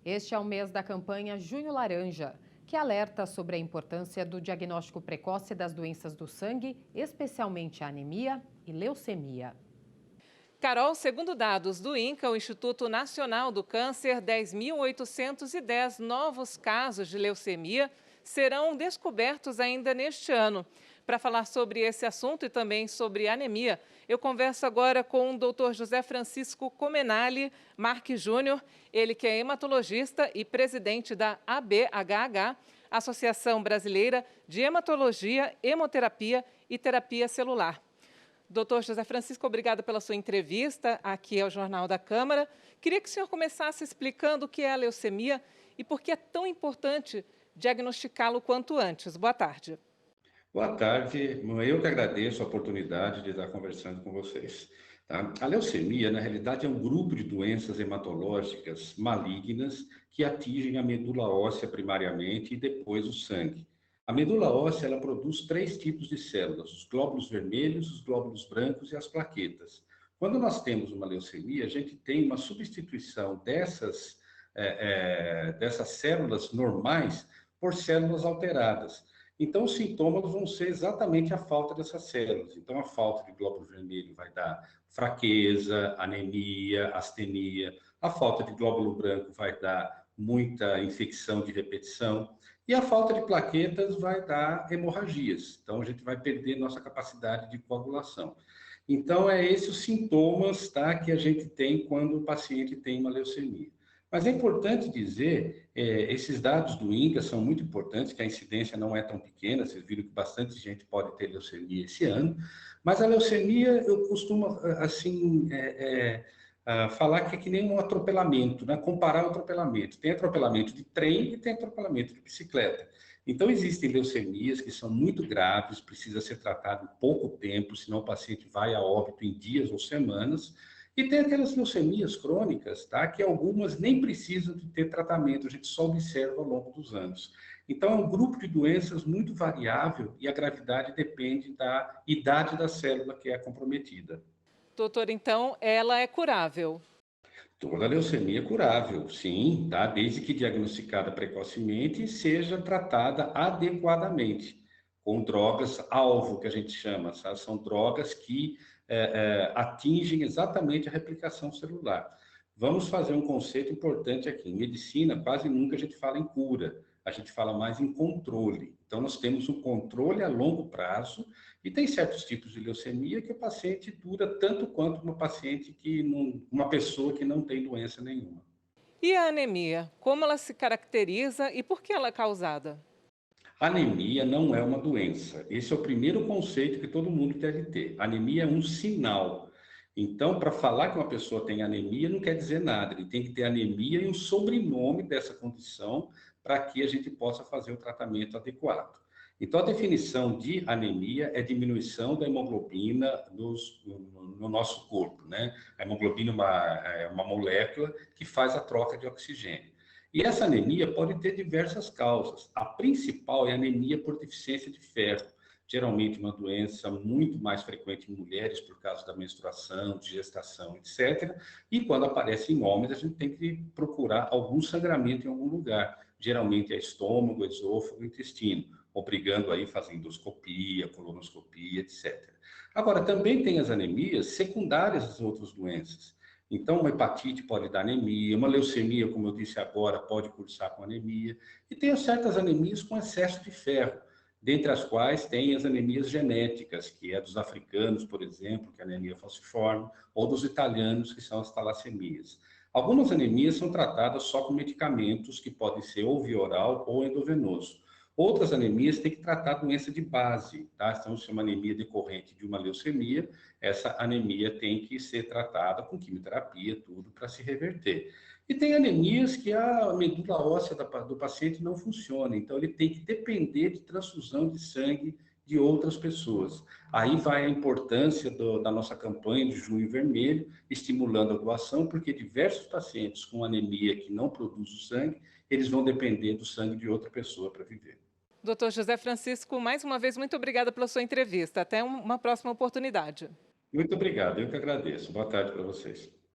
Este é o mês da campanha Junho Laranja, que alerta sobre a importância do diagnóstico precoce das doenças do sangue, especialmente a anemia e leucemia. Carol, segundo dados do INCA, o Instituto Nacional do Câncer, 10.810 novos casos de leucemia serão descobertos ainda neste ano. Para falar sobre esse assunto e também sobre anemia, eu converso agora com o Dr. José Francisco Comenali Marques Júnior, ele que é hematologista e presidente da ABHH, Associação Brasileira de Hematologia, Hemoterapia e Terapia Celular. Doutor José Francisco, obrigada pela sua entrevista aqui ao Jornal da Câmara. Queria que o senhor começasse explicando o que é a leucemia e por que é tão importante diagnosticá-lo quanto antes. Boa tarde. Boa tarde, eu que agradeço a oportunidade de estar conversando com vocês. Tá? A leucemia, na realidade, é um grupo de doenças hematológicas malignas que atingem a medula óssea primariamente e depois o sangue. A medula óssea ela produz três tipos de células: os glóbulos vermelhos, os glóbulos brancos e as plaquetas. Quando nós temos uma leucemia, a gente tem uma substituição dessas células normais por células alteradas. Então, os sintomas vão ser exatamente a falta dessas células. Então, a falta de glóbulo vermelho vai dar fraqueza, anemia, astenia. A falta de glóbulo branco vai dar muita infecção de repetição. E a falta de plaquetas vai dar hemorragias. Então, a gente vai perder nossa capacidade de coagulação. Então, é esses os sintomas, tá, que a gente tem quando o paciente tem uma leucemia. Mas é importante dizer, esses dados do INCA são muito importantes, que a incidência não é tão pequena, vocês viram que bastante gente pode ter leucemia esse ano, mas a leucemia, eu costumo, assim, falar que é que nem um atropelamento, né? Comparar o atropelamento. Tem atropelamento de trem e tem atropelamento de bicicleta. Então, existem leucemias que são muito graves, precisa ser tratado em pouco tempo, senão o paciente vai a óbito em dias ou semanas. E tem aquelas leucemias crônicas, tá? Que algumas nem precisam de ter tratamento, a gente só observa ao longo dos anos. Então, é um grupo de doenças muito variável e a gravidade depende da idade da célula que é comprometida. Doutor, então, ela é curável? Toda leucemia é curável, sim, tá? Desde que diagnosticada precocemente e seja tratada adequadamente, com drogas-alvo, que a gente chama, sabe? São drogas que atingem exatamente a replicação celular. Vamos fazer um conceito importante aqui. Em medicina, quase nunca a gente fala em cura, a gente fala mais em controle. Então, nós temos um controle a longo prazo e tem certos tipos de leucemia que o paciente dura tanto quanto uma pessoa que não tem doença nenhuma. E a anemia? Como ela se caracteriza e por que ela é causada? Anemia não é uma doença. Esse é o primeiro conceito que todo mundo deve ter. Anemia é um sinal. Então, para falar que uma pessoa tem anemia, não quer dizer nada. Ele tem que ter anemia e um sobrenome dessa condição para que a gente possa fazer o tratamento adequado. Então, a definição de anemia é diminuição da hemoglobina no nosso corpo, né? A hemoglobina é uma molécula que faz a troca de oxigênio. E essa anemia pode ter diversas causas. A principal é a anemia por deficiência de ferro, geralmente uma doença muito mais frequente em mulheres por causa da menstruação, de gestação, etc. E quando aparece em homens, a gente tem que procurar algum sangramento em algum lugar. Geralmente é estômago, esôfago, intestino, obrigando aí a fazer endoscopia, colonoscopia, etc. Agora, também tem as anemias secundárias às outras doenças. Então, uma hepatite pode dar anemia, uma leucemia, como eu disse agora, pode cursar com anemia. E tem certas anemias com excesso de ferro, dentre as quais tem as anemias genéticas, que é dos africanos, por exemplo, que é a anemia falciforme, ou dos italianos, que são as talassemias. Algumas anemias são tratadas só com medicamentos, que podem ser ou via oral ou endovenoso. Outras anemias têm que tratar a doença de base, tá? Então, se é uma anemia decorrente de uma leucemia, essa anemia tem que ser tratada com quimioterapia, tudo, para se reverter. E tem anemias que a medula óssea do paciente não funciona, então ele tem que depender de transfusão de sangue de outras pessoas. Aí vai a importância da nossa campanha de Junho Vermelho, estimulando a doação, porque diversos pacientes com anemia que não produz o sangue, eles vão depender do sangue de outra pessoa para viver. Doutor José Francisco, mais uma vez, muito obrigada pela sua entrevista. Até uma próxima oportunidade. Muito obrigado, eu que agradeço. Boa tarde para vocês.